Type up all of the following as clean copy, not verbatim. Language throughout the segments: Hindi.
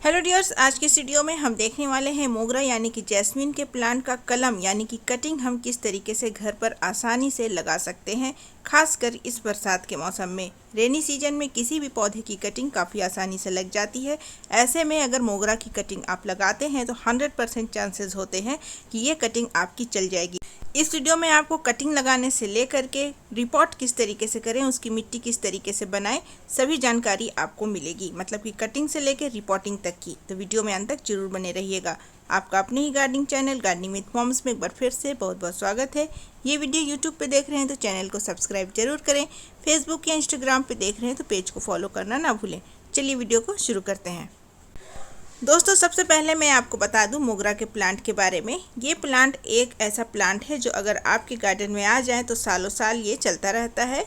हेलो डियर्स, आज के इस वीडियो में हम देखने वाले हैं मोगरा यानी कि जैस्मिन के प्लांट का कलम यानी कि कटिंग हम किस तरीके से घर पर आसानी से लगा सकते हैं। खासकर इस बरसात के मौसम में रेनी सीजन में किसी भी पौधे की कटिंग काफ़ी आसानी से लग जाती है। ऐसे में अगर मोगरा की कटिंग आप लगाते हैं तो 100% चांसेस होते हैं कि ये कटिंग आपकी चल जाएगी। इस वीडियो में आपको कटिंग लगाने से लेकर के रिपोर्ट किस तरीके से करें, उसकी मिट्टी किस तरीके से बनाएं, सभी जानकारी आपको मिलेगी। मतलब कि कटिंग से लेकर रिपोर्टिंग तक की। तो वीडियो में अंत तक जरूर बने रहिएगा। आपका अपने ही gardening channel gardening with moms में एक बार फिर से बहुत बहुत स्वागत है। ये वीडियो यूट्यूब पे देख रहे हैं तो चैनल को सब्सक्राइब जरूर करें। फेसबुक या इंस्टाग्राम पे देख रहे हैं तो पेज को फॉलो करना ना भूलें। चलिए वीडियो को शुरू करते हैं। दोस्तों, सबसे पहले मैं आपको बता दूं मोगरा के प्लांट के बारे में। ये प्लांट एक ऐसा प्लांट है जो अगर आपके गार्डन में आ जाए तो सालों साल ये चलता रहता है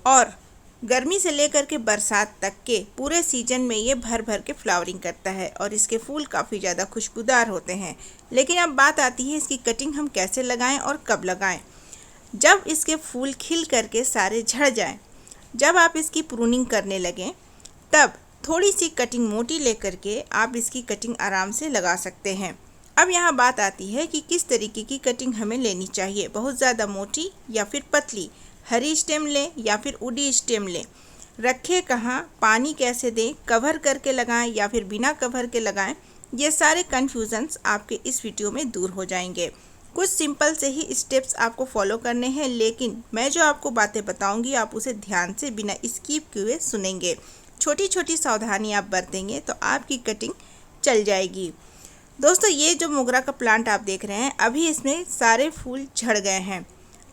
और गर्मी से लेकर के बरसात तक के पूरे सीजन में ये भर भर के फ्लावरिंग करता है और इसके फूल काफ़ी ज़्यादा खुशबूदार होते हैं। लेकिन अब बात आती है इसकी कटिंग हम कैसे लगाएं और कब लगाएं। जब इसके फूल खिल करके सारे झड़ जाएं, जब आप इसकी प्रूनिंग करने लगें, तब थोड़ी सी कटिंग मोटी लेकर के आप इसकी कटिंग आराम से लगा सकते हैं। अब यहाँ बात आती है कि किस तरीके की कटिंग हमें लेनी चाहिए। बहुत ज़्यादा मोटी या फिर पतली, हरी स्टेम लें या फिर उडी स्टेम लें, रखें कहाँ, पानी कैसे दें, कवर करके लगाएं या फिर बिना कवर के लगाएं, ये सारे कन्फ्यूजन्स आपके इस वीडियो में दूर हो जाएंगे। कुछ सिंपल से ही स्टेप्स आपको फॉलो करने हैं, लेकिन मैं जो आपको बातें बताऊंगी आप उसे ध्यान से बिना स्किप किए सुनेंगे। छोटी छोटी सावधानी आप बरतेंगे तो आपकी कटिंग चल जाएगी। दोस्तों, ये जो मोगरा का प्लांट आप देख रहे हैं, अभी इसमें सारे फूल झड़ गए हैं।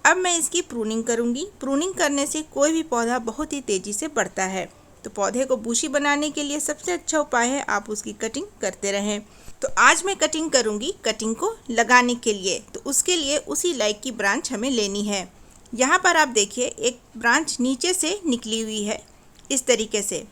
अब मैं इसकी प्रूनिंग करूंगी। प्रूनिंग करने से कोई भी पौधा बहुत ही तेज़ी से बढ़ता है। तो पौधे को बूशी बनाने के लिए सबसे अच्छा उपाय है आप उसकी कटिंग करते रहें। तो आज मैं कटिंग करूंगी कटिंग को लगाने के लिए। तो उसके लिए उसी लाइक की ब्रांच हमें लेनी है। यहाँ पर आप देखिए एक ब्रांच नीचे से निकली हुई है इस तरीके से।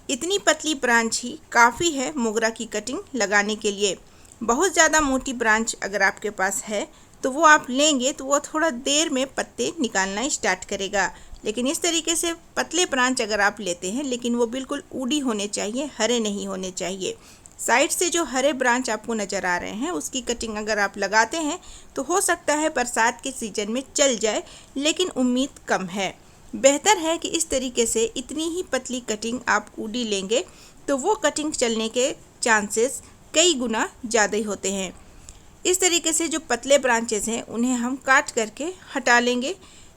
इतनी पतली ब्रांच ही काफ़ी है मोगरा की कटिंग लगाने के लिए। बहुत ज़्यादा मोटी ब्रांच अगर आपके पास है तो वो आप लेंगे तो वो थोड़ा देर में पत्ते निकालना स्टार्ट करेगा। लेकिन इस तरीके से पतले ब्रांच अगर आप लेते हैं, लेकिन वो बिल्कुल ऊडी होने चाहिए, हरे नहीं होने चाहिए। साइड से जो हरे ब्रांच आपको नज़र आ रहे हैं उसकी कटिंग अगर आप लगाते हैं तो हो सकता है बरसात के सीजन में चल जाए, लेकिन उम्मीद कम है। बेहतर है कि इस तरीके से इतनी ही पतली कटिंग आप उडी लेंगे तो वो कटिंग चलने के चांसेस कई गुना ज़्यादा ही होते हैं। इस तरीके से जो पतले ब्रांचेस हैं उन्हें हम काट करके हटा लेंगे,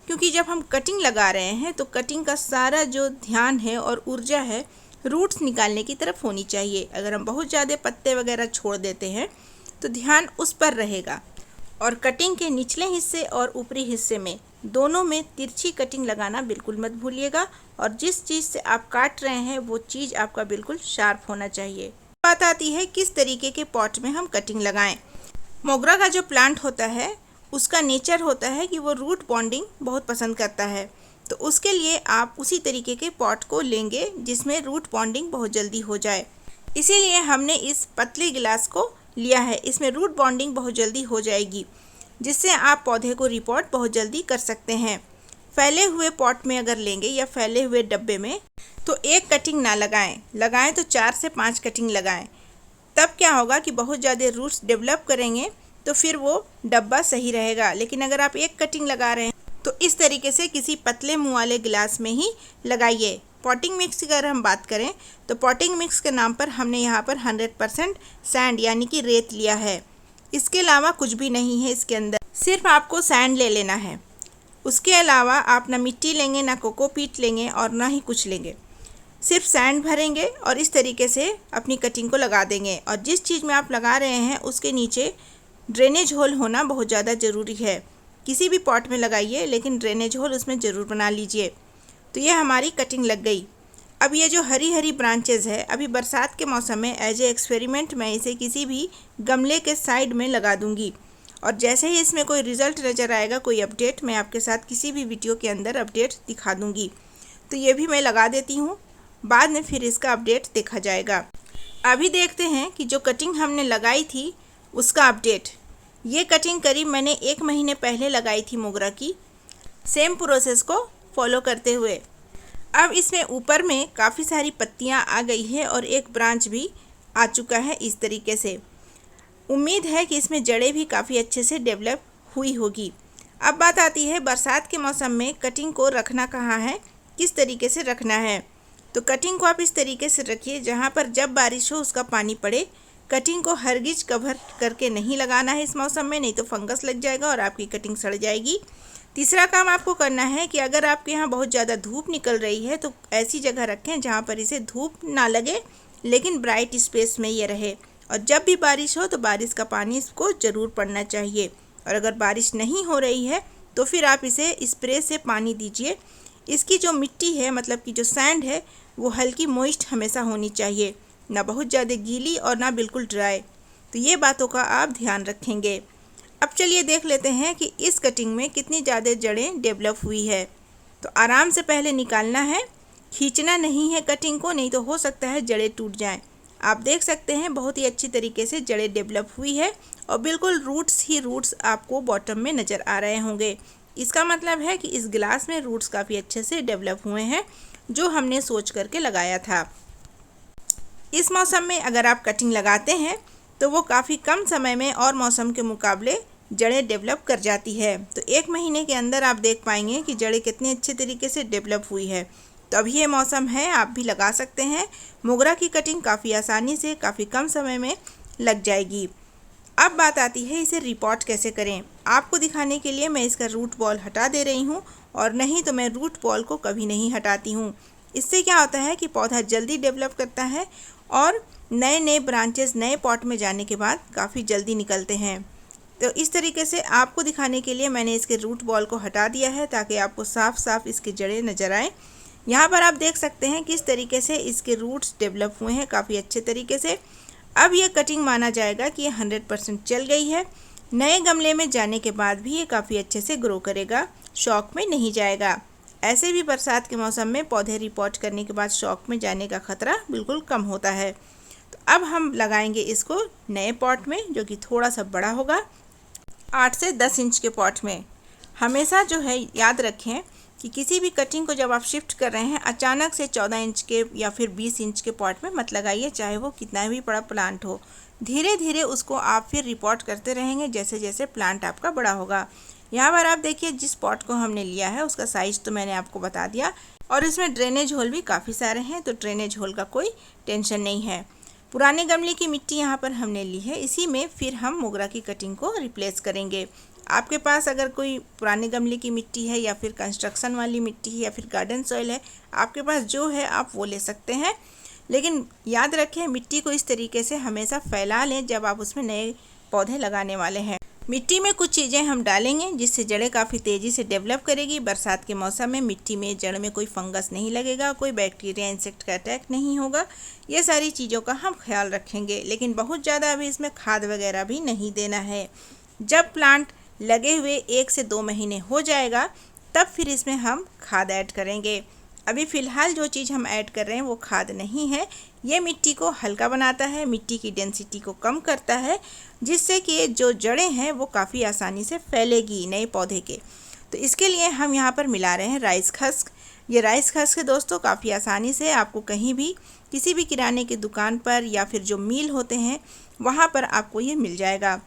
क्योंकि जब हम कटिंग लगा रहे हैं तो कटिंग का सारा जो ध्यान है और ऊर्जा है रूट्स निकालने की तरफ होनी चाहिए। अगर हम बहुत ज़्यादा पत्ते वगैरह छोड़ देते हैं तो ध्यान उस पर रहेगा। और कटिंग के निचले हिस्से और ऊपरी हिस्से में दोनों में तिरछी कटिंग लगाना बिल्कुल मत भूलिएगा। और जिस चीज़ से आप काट रहे हैं वो चीज़ आपका बिल्कुल शार्प होना चाहिए। बात आती है किस तरीके के पॉट में हम कटिंग लगाएं। मोगरा का जो प्लांट होता है उसका नेचर होता है कि वो रूट बॉन्डिंग बहुत पसंद करता है। तो उसके लिए आप उसी तरीके के पॉट को लेंगे जिसमें रूट बॉन्डिंग बहुत जल्दी हो जाए। इसीलिए हमने इस पतले गिलास को लिया है। इसमें रूट बॉन्डिंग बहुत जल्दी हो जाएगी, जिससे आप पौधे को रिपोर्ट बहुत जल्दी कर सकते हैं। फैले हुए पॉट में अगर लेंगे या फैले हुए डब्बे में तो एक कटिंग ना लगाएं तो 4 से 5 कटिंग लगाएं। तब क्या होगा कि बहुत ज़्यादा रूट्स डेवलप करेंगे तो फिर वो डब्बा सही रहेगा। लेकिन अगर आप एक कटिंग लगा रहे हैं तो इस तरीके से किसी पतले मुँह वाले गिलास में ही लगाइए। पॉटिंग मिक्स की अगर हम बात करें तो पॉटिंग मिक्स के नाम पर हमने यहाँ पर 100% सैंड यानी कि रेत लिया है। इसके अलावा कुछ भी नहीं है इसके अंदर, सिर्फ आपको सैंड ले लेना है। उसके अलावा आप ना मिट्टी लेंगे, ना कोकोपीट लेंगे और ना ही कुछ लेंगे। सिर्फ सैंड भरेंगे और इस तरीके से अपनी कटिंग को लगा देंगे। और जिस चीज़ में आप लगा रहे हैं उसके नीचे ड्रेनेज होल होना बहुत ज़्यादा ज़रूरी है। किसी भी पॉट में लगाइए लेकिन ड्रेनेज होल उसमें ज़रूर बना लीजिए। तो ये हमारी कटिंग लग गई। अब ये जो हरी हरी ब्रांचेस है, अभी बरसात के मौसम में एज ए एक्सपेरिमेंट मैं इसे किसी भी गमले के साइड में लगा दूंगी। और जैसे ही इसमें कोई रिज़ल्ट नज़र आएगा, कोई अपडेट, मैं आपके साथ किसी भी वीडियो के अंदर अपडेट दिखा दूंगी। तो ये भी मैं लगा देती हूँ, बाद में फिर इसका अपडेट देखा जाएगा। अभी देखते हैं कि जो कटिंग हमने लगाई थी उसका अपडेट। ये कटिंग करीब मैंने 1 महीने पहले लगाई थी मोगरा की, सेम प्रोसेस को फॉलो करते हुए। अब इसमें ऊपर में काफ़ी सारी पत्तियां आ गई है और एक ब्रांच भी आ चुका है इस तरीके से। उम्मीद है कि इसमें जड़ें भी काफ़ी अच्छे से डेवलप हुई होगी। अब बात आती है बरसात के मौसम में कटिंग को रखना कहाँ है, किस तरीके से रखना है। तो कटिंग को आप इस तरीके से रखिए जहाँ पर जब बारिश हो उसका पानी पड़े। कटिंग को हरगिज कवर करके नहीं लगाना है इस मौसम में, नहीं तो फंगस लग जाएगा और आपकी कटिंग सड़ जाएगी। तीसरा काम आपको करना है कि अगर आपके यहाँ बहुत ज़्यादा धूप निकल रही है तो ऐसी जगह रखें जहाँ पर इसे धूप ना लगे लेकिन ब्राइट स्पेस में ये रहे। और जब भी बारिश हो तो बारिश का पानी इसको ज़रूर पड़ना चाहिए। और अगर बारिश नहीं हो रही है तो फिर आप इसे स्प्रे से पानी दीजिए। इसकी जो मिट्टी है, मतलब कि जो सैंड है, वो हल्की मॉइस्ट हमेशा होनी चाहिए, ना बहुत ज़्यादा गीली और ना बिल्कुल ड्राई। तो ये बातों का आप ध्यान रखेंगे। अब चलिए देख लेते हैं कि इस कटिंग में कितनी ज़्यादा जड़ें डेवलप हुई है। तो आराम से पहले निकालना है, खींचना नहीं है कटिंग को, नहीं तो हो सकता है जड़ें टूट जाएं। आप देख सकते हैं बहुत ही अच्छी तरीके से जड़ें डेवलप हुई है और बिल्कुल रूट्स ही रूट्स आपको बॉटम में नज़र आ रहे होंगे। इसका मतलब है कि इस गिलास में रूट्स काफ़ी अच्छे से डेवलप हुए हैं, जो हमने सोच करके लगाया था। इस मौसम में अगर आप कटिंग लगाते हैं तो वो काफ़ी कम समय में और मौसम के मुकाबले जड़ें डेवलप कर जाती है। तो 1 महीने के अंदर आप देख पाएंगे कि जड़ें कितने अच्छे तरीके से डेवलप हुई है। तो अभी ये मौसम है, आप भी लगा सकते हैं। मोगरा की कटिंग काफ़ी आसानी से काफ़ी कम समय में लग जाएगी। अब बात आती है इसे रिपोर्ट कैसे करें। आपको दिखाने के लिए मैं इसका रूट बॉल हटा दे रही हूँ, और नहीं तो मैं रूट बॉल को कभी नहीं हटाती हूँ। इससे क्या होता है कि पौधा जल्दी डेवलप करता है और नए नए ब्रांचेस नए पॉट में जाने के बाद काफ़ी जल्दी निकलते हैं। तो इस तरीके से आपको दिखाने के लिए मैंने इसके रूट बॉल को हटा दिया है ताकि आपको साफ साफ इसकी जड़ें नज़र आएँ। यहाँ पर आप देख सकते हैं किस तरीके से इसके रूट्स डेवलप हुए हैं काफ़ी अच्छे तरीके से। अब ये कटिंग माना जाएगा कि ये 100% चल गई है। नए गमले में जाने के बाद भी ये काफ़ी अच्छे से ग्रो करेगा, शॉक में नहीं जाएगा। ऐसे भी बरसात के मौसम में पौधे रिपोर्ट करने के बाद शॉक में जाने का खतरा बिल्कुल कम होता है। तो अब हम लगाएंगे इसको नए पॉट में, जो कि थोड़ा सा बड़ा होगा, 8 से 10 इंच के पॉट में। हमेशा जो है याद रखें कि किसी भी कटिंग को जब आप शिफ्ट कर रहे हैं अचानक से 14 इंच के या फिर 20 इंच के पॉट में मत लगाइए, चाहे वो कितना भी बड़ा प्लांट हो। धीरे धीरे उसको आप फिर रिपोर्ट करते रहेंगे जैसे जैसे प्लांट आपका बड़ा होगा। यहाँ पर आप देखिए जिस पॉट को हमने लिया है उसका साइज़ तो मैंने आपको बता दिया, और इसमें ड्रेनेज होल भी काफ़ी सारे हैं, तो ड्रेनेज होल का कोई टेंशन नहीं है। पुराने गमले की मिट्टी यहाँ पर हमने ली है, इसी में फिर हम मोगरा की कटिंग को रिप्लेस करेंगे। आपके पास अगर कोई पुराने गमले की मिट्टी है या फिर कंस्ट्रक्शन वाली मिट्टी है या फिर गार्डन सॉइल है, आपके पास जो है आप वो ले सकते हैं। लेकिन याद रखें मिट्टी को इस तरीके से हमेशा फैला लें जब आप उसमें नए पौधे लगाने वाले हैं। मिट्टी में कुछ चीज़ें हम डालेंगे जिससे जड़ें काफ़ी तेज़ी से डेवलप करेगी। बरसात के मौसम में मिट्टी में जड़ में कोई फंगस नहीं लगेगा, कोई बैक्टीरिया इंसेक्ट का अटैक नहीं होगा। ये सारी चीज़ों का हम ख्याल रखेंगे, लेकिन बहुत ज़्यादा अभी इसमें खाद वगैरह भी नहीं देना है। जब प्लांट लगे हुए 1 से 2 महीने हो जाएगा तब फिर इसमें हम खाद ऐड करेंगे। अभी फ़िलहाल जो चीज़ हम ऐड कर रहे हैं वो खाद नहीं है। ये मिट्टी को हल्का बनाता है, मिट्टी की डेंसिटी को कम करता है, जिससे कि जो जड़ें हैं वो काफ़ी आसानी से फैलेगी नए पौधे के। तो इसके लिए हम यहाँ पर मिला रहे हैं राइस खस्क। ये राइस खस्क दोस्तों काफ़ी आसानी से आपको कहीं भी किसी भी किराने की दुकान पर या फिर जो मिल होते हैं वहाँ पर आपको ये मिल जाएगा।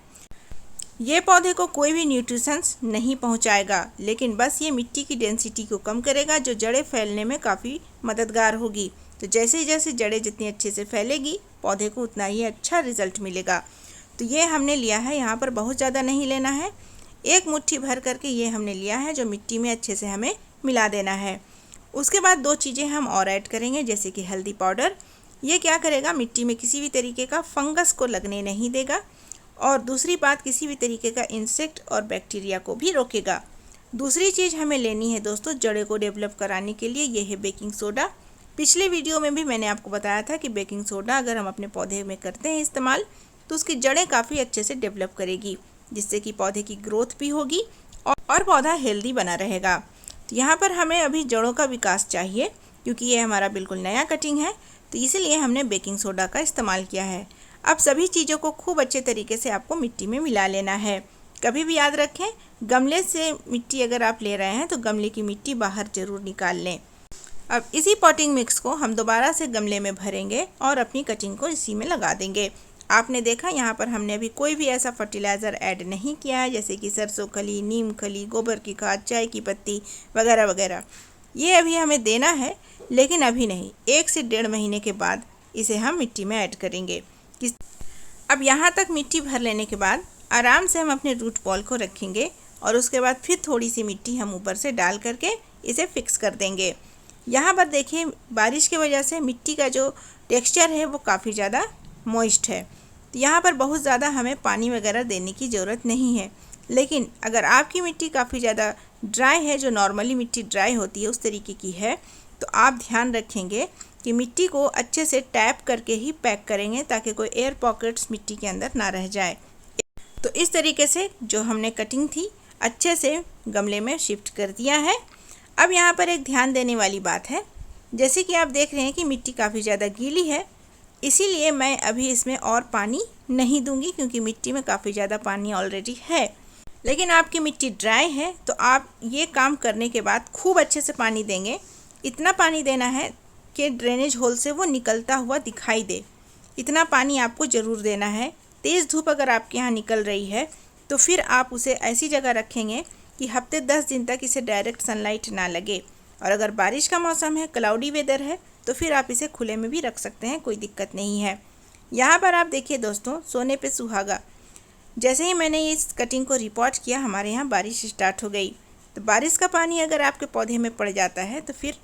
ये पौधे को कोई भी न्यूट्रिशंस नहीं पहुंचाएगा, लेकिन बस ये मिट्टी की डेंसिटी को कम करेगा, जो जड़ें फैलने में काफ़ी मददगार होगी। तो जैसे जैसे जड़ें जितनी अच्छे से फैलेगी पौधे को उतना ही अच्छा रिजल्ट मिलेगा। तो ये हमने लिया है, यहाँ पर बहुत ज़्यादा नहीं लेना है, 1 मुट्ठी भर करके ये हमने लिया है, जो मिट्टी में अच्छे से हमें मिला देना है। उसके बाद 2 चीज़ें हम और ऐड करेंगे, जैसे कि हल्दी पाउडर। ये क्या करेगा, मिट्टी में किसी भी तरीके का फंगस को लगने नहीं देगा, और दूसरी बात किसी भी तरीके का इंसेक्ट और बैक्टीरिया को भी रोकेगा। दूसरी चीज़ हमें लेनी है दोस्तों जड़ों को डेवलप कराने के लिए, ये है बेकिंग सोडा। पिछले वीडियो में भी मैंने आपको बताया था कि बेकिंग सोडा अगर हम अपने पौधे में करते हैं इस्तेमाल तो उसकी जड़ें काफ़ी अच्छे से डेवलप करेगी, जिससे कि पौधे की ग्रोथ भी होगी और पौधा हेल्दी बना रहेगा। तो यहाँ पर हमें अभी जड़ों का विकास चाहिए, क्योंकि ये हमारा बिल्कुल नया कटिंग है, तो इसीलिए हमने बेकिंग सोडा का इस्तेमाल किया है। अब सभी चीज़ों को खूब अच्छे तरीके से आपको मिट्टी में मिला लेना है। कभी भी याद रखें, गमले से मिट्टी अगर आप ले रहे हैं तो गमले की मिट्टी बाहर ज़रूर निकाल लें। अब इसी पॉटिंग मिक्स को हम दोबारा से गमले में भरेंगे और अपनी कटिंग को इसी में लगा देंगे। आपने देखा यहाँ पर हमने अभी कोई भी ऐसा फर्टिलाइज़र ऐड नहीं किया है, जैसे कि सरसों खली, नीम खली, गोबर की खाद, चाय की पत्ती वगैरह वगैरह। ये अभी हमें देना है, लेकिन अभी नहीं, 1 से 1.5 महीने के बाद इसे हम मिट्टी में ऐड करेंगे। अब यहाँ तक मिट्टी भर लेने के बाद आराम से हम अपने रूट बॉल को रखेंगे और उसके बाद फिर थोड़ी सी मिट्टी हम ऊपर से डाल करके इसे फिक्स कर देंगे। यहाँ पर देखिए, बारिश की वजह से मिट्टी का जो टेक्सचर है वो काफ़ी ज़्यादा मॉइस्ट है, तो यहाँ पर बहुत ज़्यादा हमें पानी वगैरह देने की ज़रूरत नहीं है। लेकिन अगर आपकी मिट्टी काफ़ी ज़्यादा ड्राई है, जो नॉर्मली मिट्टी ड्राई होती है उस तरीके की है, तो आप ध्यान रखेंगे कि मिट्टी को अच्छे से टैप करके ही पैक करेंगे, ताकि कोई एयर पॉकेट्स मिट्टी के अंदर ना रह जाए। तो इस तरीके से जो हमने कटिंग थी अच्छे से गमले में शिफ्ट कर दिया है। अब यहाँ पर एक ध्यान देने वाली बात है, जैसे कि आप देख रहे हैं कि मिट्टी काफ़ी ज़्यादा गीली है, इसीलिए मैं अभी इसमें और पानी नहीं दूंगी, क्योंकि मिट्टी में काफ़ी ज़्यादा पानी ऑलरेडी है। लेकिन आपकी मिट्टी ड्राई है तो आप ये काम करने के बाद खूब अच्छे से पानी देंगे। इतना पानी देना है कि ड्रेनेज होल से वो निकलता हुआ दिखाई दे, इतना पानी आपको ज़रूर देना है। तेज़ धूप अगर आपके यहाँ निकल रही है तो फिर आप उसे ऐसी जगह रखेंगे कि हफ्ते 10 दिन तक इसे डायरेक्ट सनलाइट ना लगे। और अगर बारिश का मौसम है, क्लाउडी वेदर है, तो फिर आप इसे खुले में भी रख सकते हैं, कोई दिक्कत नहीं है। यहाँ पर आप देखिए दोस्तों, सोने पे सुहागा, जैसे ही मैंने इस कटिंग को रिपोर्ट किया हमारे यहाँ बारिश स्टार्ट हो गई। तो बारिश का पानी अगर आपके पौधे में पड़ जाता है तो फिर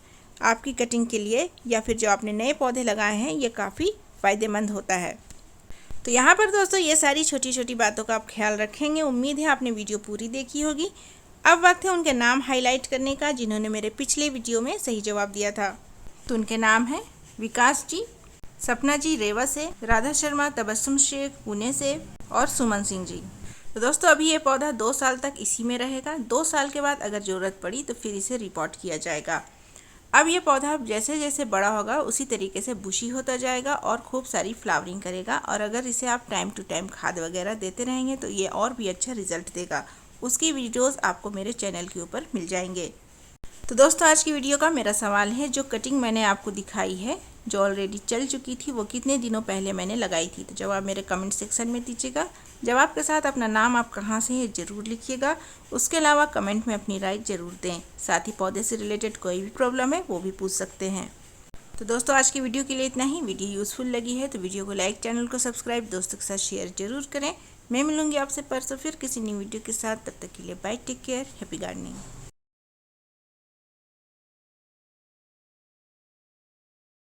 आपकी कटिंग के लिए या फिर जो आपने नए पौधे लगाए हैं ये काफ़ी फ़ायदेमंद होता है। तो यहाँ पर दोस्तों ये सारी छोटी छोटी बातों का आप ख्याल रखेंगे। उम्मीद है आपने वीडियो पूरी देखी होगी। अब वक्त है उनके नाम हाईलाइट करने का जिन्होंने मेरे पिछले वीडियो में सही जवाब दिया था। तो उनके नाम हैं विकास जी, सपना जी रेवा से, राधा शर्मा तबस्सुम शेख पुणे से और सुमन सिंह जी। तो दोस्तों अभी ये पौधा 2 साल तक इसी में रहेगा। 2 साल के बाद अगर ज़रूरत पड़ी तो फिर इसे रिपोर्ट किया जाएगा। अब ये पौधा जैसे जैसे बड़ा होगा उसी तरीके से बुशी होता जाएगा और खूब सारी फ्लावरिंग करेगा। और अगर इसे आप टाइम टू टाइम खाद वगैरह देते रहेंगे तो ये और भी अच्छा रिजल्ट देगा। उसकी वीडियोस आपको मेरे चैनल के ऊपर मिल जाएंगे। तो दोस्तों आज की वीडियो का मेरा सवाल है, जो कटिंग मैंने आपको दिखाई है जो ऑलरेडी चल चुकी थी वो कितने दिनों पहले मैंने लगाई थी? तो जवाब मेरे कमेंट सेक्शन में दीजिएगा। जवाब के साथ अपना नाम, आप कहाँ से हैं ज़रूर लिखिएगा। उसके अलावा कमेंट में अपनी राय ज़रूर दें। साथ ही पौधे से रिलेटेड कोई भी प्रॉब्लम है वो भी पूछ सकते हैं। तो दोस्तों आज की वीडियो के लिए इतना ही। वीडियो यूज़फुल लगी है तो वीडियो को लाइक, चैनल को सब्सक्राइब, दोस्तों के साथ शेयर जरूर करें। मैं मिलूंगी आपसे परसों फिर किसी नई वीडियो के साथ। तब तक के लिए bye, take care, happy gardening.